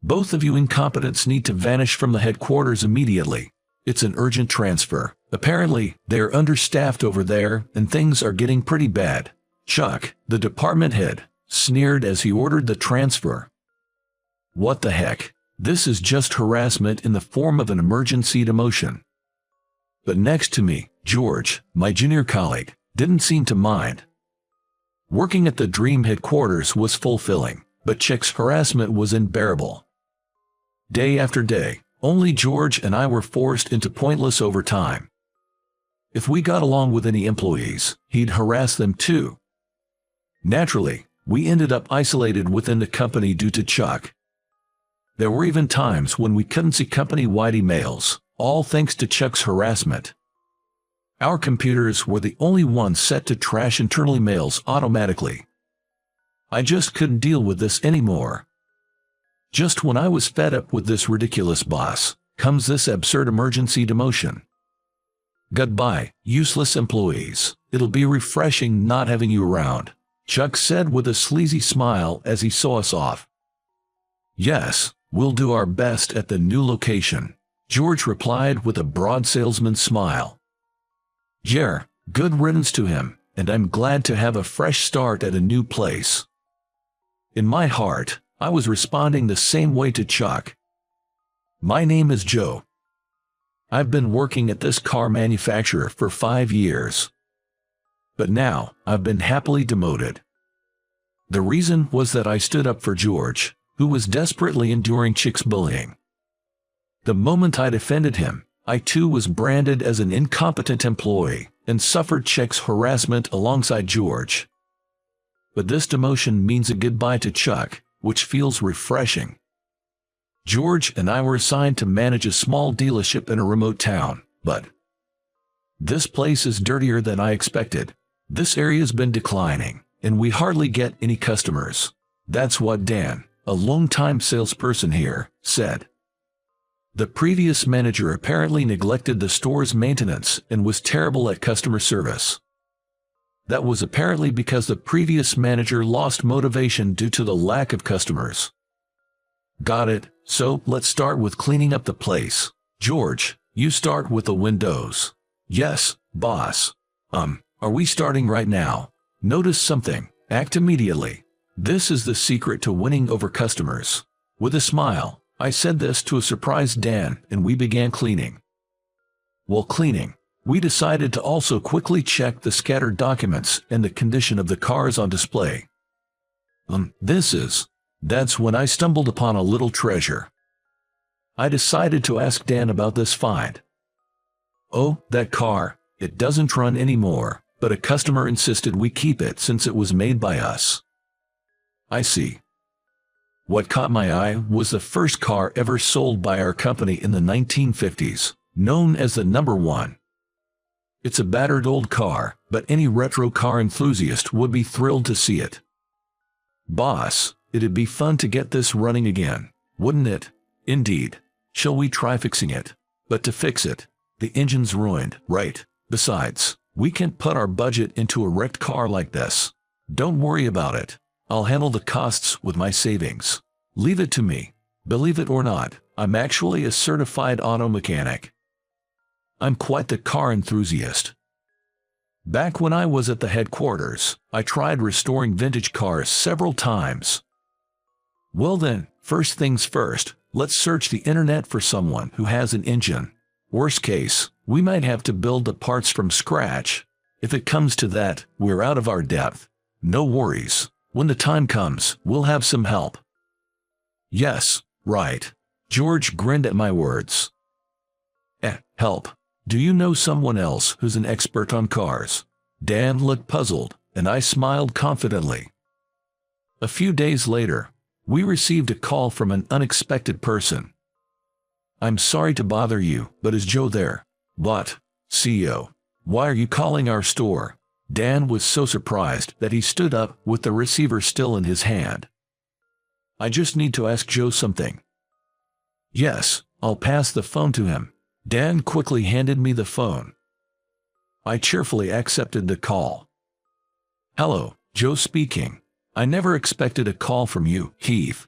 Both of you incompetents need to vanish from the headquarters immediately. It's an urgent transfer. Apparently, they're understaffed over there and things are getting pretty bad. Chuck, the department head, sneered as he ordered the transfer. What the heck? This is just harassment in the form of an emergency demotion. But next to me, George, my junior colleague, didn't seem to mind. Working at the Dream headquarters was fulfilling, but Chick's harassment was unbearable. Day after day, only George and I were forced into pointless overtime. If we got along with any employees, he'd harass them too. Naturally, we ended up isolated within the company due to Chuck. There were even times when we couldn't see company-wide emails, all thanks to Chuck's harassment. Our computers were the only ones set to trash internal emails automatically. I just couldn't deal with this anymore. Just when I was fed up with this ridiculous boss, comes this absurd emergency demotion. Goodbye, useless employees. It'll be refreshing not having you around, Chuck said with a sleazy smile as he saw us off. Yes, we'll do our best at the new location, George replied with a broad salesman's smile. Yeah, good riddance to him, and I'm glad to have a fresh start at a new place. In my heart, I was responding the same way to Chuck. My name is Joe. I've been working at this car manufacturer for 5 years. But now, I've been happily demoted. The reason was that I stood up for George, who was desperately enduring Chick's bullying. The moment I defended him, I too was branded as an incompetent employee and suffered Chick's harassment alongside George. But this demotion means a goodbye to Chuck, which feels refreshing. George and I were assigned to manage a small dealership in a remote town, but this place is dirtier than I expected. This area's been declining, and we hardly get any customers. That's what Dan, a longtime salesperson here, said. The previous manager apparently neglected the store's maintenance and was terrible at customer service. That was apparently because the previous manager lost motivation due to the lack of customers. Got it, so let's start with cleaning up the place. George, you start with the windows. Yes, boss. Are we starting right now? Notice something, act immediately. This is the secret to winning over customers. With a smile, I said this to a surprised Dan and we began cleaning. While cleaning, we decided to also quickly check the scattered documents and the condition of the cars on display. That's when I stumbled upon a little treasure. I decided to ask Dan about this find. Oh, that car, it doesn't run anymore, but a customer insisted we keep it since it was made by us. I see. What caught my eye was the first car ever sold by our company in the 1950s, known as the Number 1. It's a battered old car, but any retro car enthusiast would be thrilled to see it. Boss, it'd be fun to get this running again, wouldn't it? Indeed. Shall we try fixing it? But to fix it, the engine's ruined, right? Besides, we can't put our budget into a wrecked car like this. Don't worry about it. I'll handle the costs with my savings. Leave it to me. Believe it or not, I'm actually a certified auto mechanic. I'm quite the car enthusiast. Back when I was at the headquarters, I tried restoring vintage cars several times. Well then, first things first, let's search the internet for someone who has an engine. Worst case, we might have to build the parts from scratch. If it comes to that, we're out of our depth. No worries. When the time comes, we'll have some help. Yes, right. George grinned at my words. Help. Do you know someone else who's an expert on cars? Dan looked puzzled, and I smiled confidently. A few days later, we received a call from an unexpected person. I'm sorry to bother you, but is Joe there? What? CEO. Why are you calling our store? Dan was so surprised that he stood up with the receiver still in his hand. I just need to ask Joe something. Yes, I'll pass the phone to him. Dan quickly handed me the phone. I cheerfully accepted the call. Hello, Joe speaking. I never expected a call from you, Heath.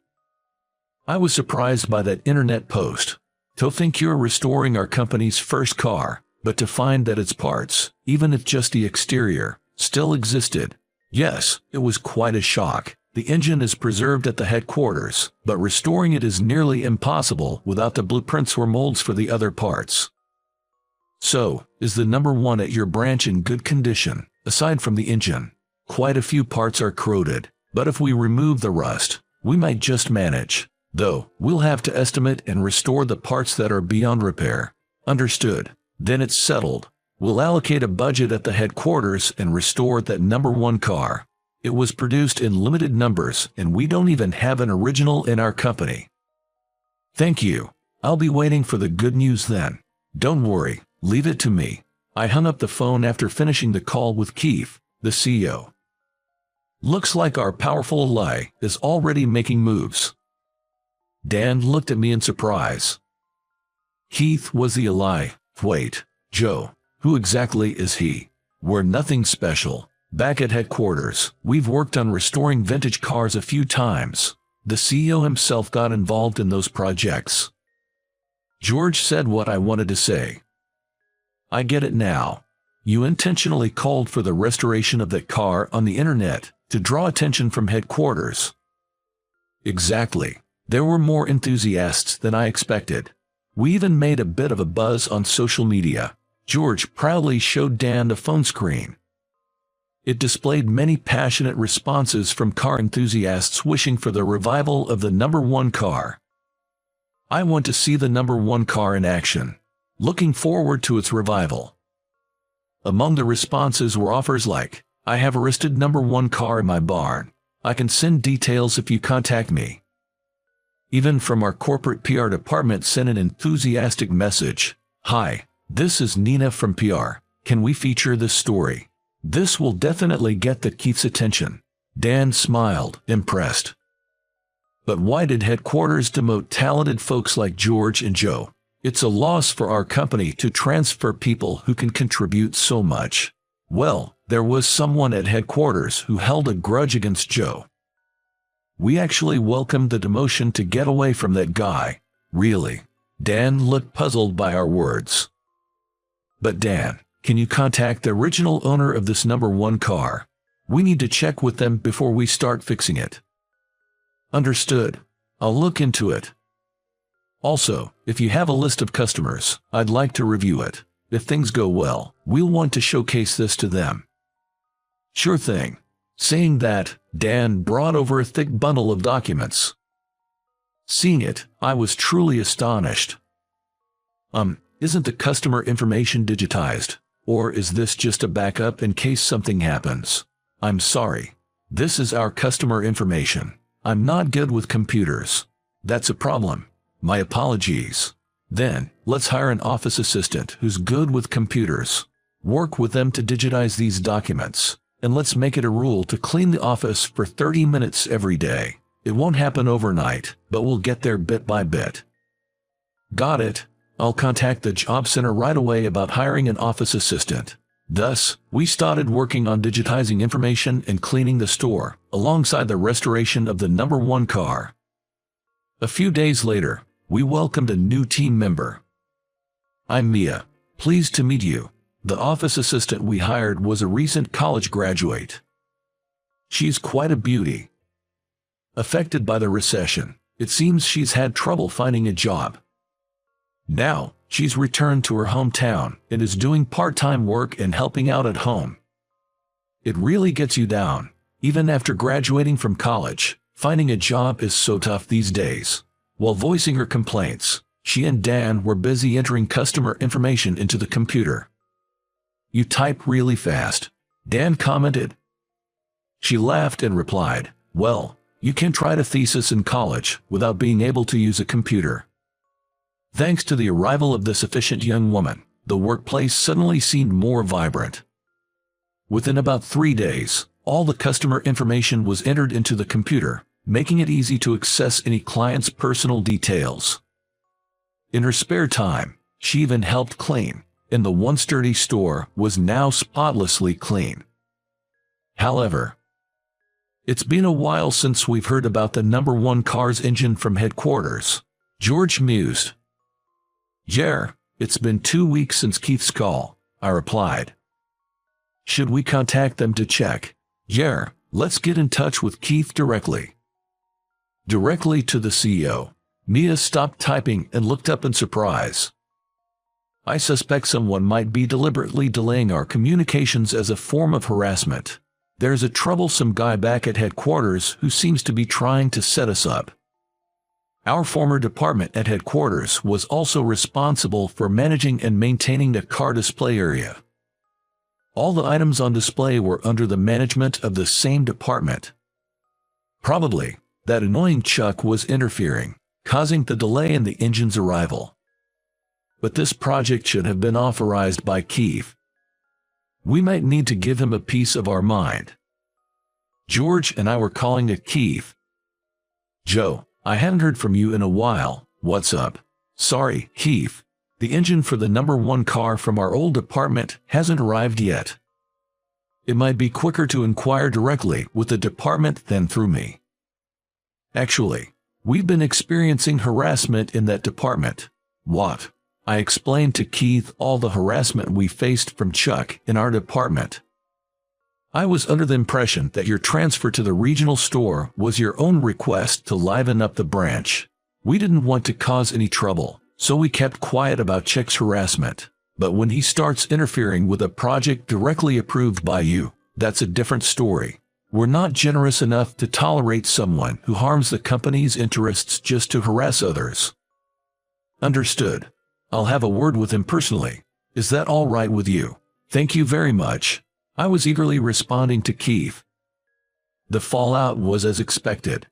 I was surprised by that internet post. To think you're restoring our company's first car, but to find that its parts, even if just the exterior, still existed. Yes, it was quite a shock. The engine is preserved at the headquarters, but restoring it is nearly impossible without the blueprints or molds for the other parts. So, is the number one at your branch in good condition, aside from the engine? Quite a few parts are corroded, but if we remove the rust, we might just manage. Though, we'll have to estimate and restore the parts that are beyond repair. Understood. Then it's settled. We'll allocate a budget at the headquarters and restore that number one car. It was produced in limited numbers and we don't even have an original in our company. Thank you. I'll be waiting for the good news then. Don't worry, leave it to me. I hung up the phone after finishing the call with Keith, the CEO. Looks like our powerful ally is already making moves. Dan looked at me in surprise. Keith was the ally. Wait, Joe, who exactly is he? We're nothing special. Back at headquarters, we've worked on restoring vintage cars a few times. The CEO himself got involved in those projects. George said what I wanted to say. I get it now. You intentionally called for the restoration of that car on the internet to draw attention from headquarters. Exactly. There were more enthusiasts than I expected. We even made a bit of a buzz on social media. George proudly showed Dan the phone screen. It displayed many passionate responses from car enthusiasts wishing for the revival of the number one car. I want to see the number one car in action. Looking forward to its revival. Among the responses were offers like, I have a listed number one car in my barn. I can send details if you contact me. Even from our corporate PR department sent an enthusiastic message. Hi, this is Nina from PR. Can we feature this story? This will definitely get the Keith's attention. Dan smiled, impressed. But why did headquarters demote talented folks like George and Joe? It's a loss for our company to transfer people who can contribute so much. Well, there was someone at headquarters who held a grudge against Joe. We actually welcomed the demotion to get away from that guy. Really? Dan looked puzzled by our words. But Dan, can you contact the original owner of this number one car? We need to check with them before we start fixing it. Understood. I'll look into it. Also, if you have a list of customers, I'd like to review it. If things go well, we'll want to showcase this to them. Sure thing. Saying that, Dan brought over a thick bundle of documents. Seeing it, I was truly astonished. Isn't the customer information digitized? Or is this just a backup in case something happens? I'm sorry. This is our customer information. I'm not good with computers. That's a problem. My apologies. Then, let's hire an office assistant who's good with computers. Work with them to digitize these documents. And let's make it a rule to clean the office for 30 minutes every day. It won't happen overnight, but we'll get there bit by bit. Got it. I'll contact the job center right away about hiring an office assistant. Thus, we started working on digitizing information and cleaning the store, alongside the restoration of the number one car. A few days later, we welcomed a new team member. I'm Mia. Pleased to meet you. The office assistant we hired was a recent college graduate. She's quite a beauty. Affected by the recession, it seems she's had trouble finding a job. Now, she's returned to her hometown and is doing part-time work and helping out at home. It really gets you down. Even after graduating from college, finding a job is so tough these days. While voicing her complaints, she and Dan were busy entering customer information into the computer. You type really fast, Dan commented. She laughed and replied, well, you can't write a thesis in college without being able to use a computer. Thanks to the arrival of this efficient young woman, the workplace suddenly seemed more vibrant. Within about 3 days, all the customer information was entered into the computer, making it easy to access any client's personal details. In her spare time, she even helped clean, and the once dirty store was now spotlessly clean. However, It's been a while since we've heard about the number one car's engine from headquarters, George mused. Yeah, it's been 2 weeks since Keith's call, I replied. Should we contact them to check? Yeah, let's get in touch with Keith directly. Directly to the CEO. Mia stopped typing and looked up in surprise. I suspect someone might be deliberately delaying our communications as a form of harassment. There's a troublesome guy back at headquarters who seems to be trying to set us up. Our former department at headquarters was also responsible for managing and maintaining the car display area. All the items on display were under the management of the same department. Probably, that annoying Chuck was interfering, causing the delay in the engine's arrival. But this project should have been authorized by Keith. We might need to give him a piece of our mind. George and I were calling it Keith. Joe, I haven't heard from you in a while. What's up? Sorry, Keith. The engine for the number one car from our old department hasn't arrived yet. It might be quicker to inquire directly with the department than through me. Actually, we've been experiencing harassment in that department. What? I explained to Keith all the harassment we faced from Chuck in our department. I was under the impression that your transfer to the regional store was your own request to liven up the branch. We didn't want to cause any trouble, so we kept quiet about Chuck's harassment. But when he starts interfering with a project directly approved by you, that's a different story. We're not generous enough to tolerate someone who harms the company's interests just to harass others. Understood. I'll have a word with him personally. Is that all right with you? Thank you very much. I was eagerly responding to Keith. The fallout was as expected.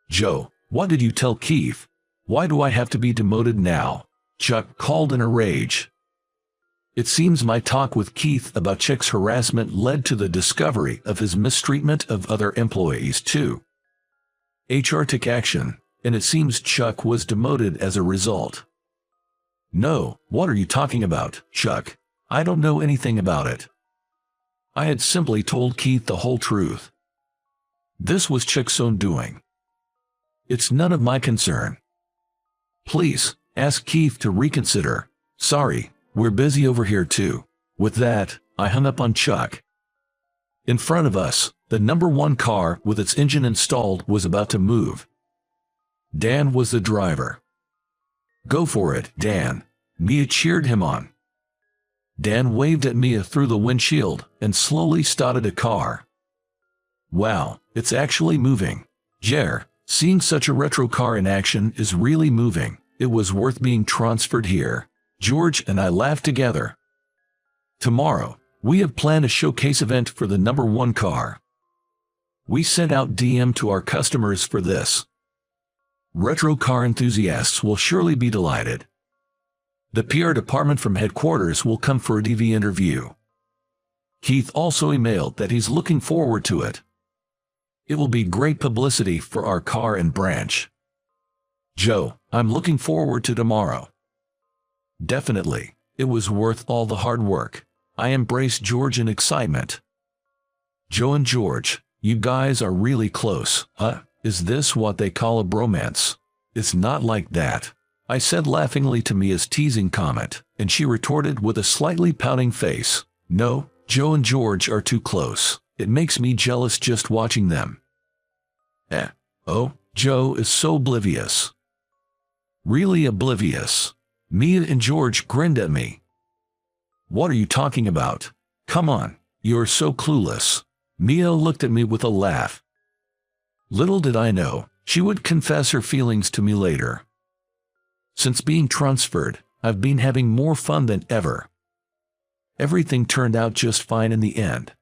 Joe, what did you tell Keith? Why do I have to be demoted now? Chuck called in a rage. It seems my talk with Keith about Chuck's harassment led to the discovery of his mistreatment of other employees too. HR took action, and it seems Chuck was demoted as a result. No, what are you talking about, Chuck? I don't know anything about it. I had simply told Keith the whole truth. This was Chuck's own doing. It's none of my concern. Please, ask Keith to reconsider. Sorry, we're busy over here too. With that, I hung up on Chuck. In front of us, the number one car with its engine installed was about to move. Dan was the driver. Go for it, Dan. Mia cheered him on. Dan waved at Mia through the windshield and slowly started a car. Wow, it's actually moving. Jer, seeing such a retro car in action is really moving. It was worth being transferred here. George and I laughed together. Tomorrow, we have planned a showcase event for the number one car. We sent out DM to our customers for this. Retro car enthusiasts will surely be delighted. The PR department from headquarters will come for a TV interview. Keith also emailed that he's looking forward to it. It will be great publicity for our car and branch. Joe, I'm looking forward to tomorrow. Definitely, it was worth all the hard work. I embraced George in excitement. Joe and George, you guys are really close, huh? Is this what they call a bromance? It's not like that, I said laughingly to Mia's teasing comment, and she retorted with a slightly pouting face. No, Joe and George are too close. It makes me jealous just watching them. Oh, Joe is so oblivious. Really oblivious. Mia and George grinned at me. What are you talking about? Come on, you're so clueless. Mia looked at me with a laugh. Little did I know, she would confess her feelings to me later. Since being transferred, I've been having more fun than ever. Everything turned out just fine in the end.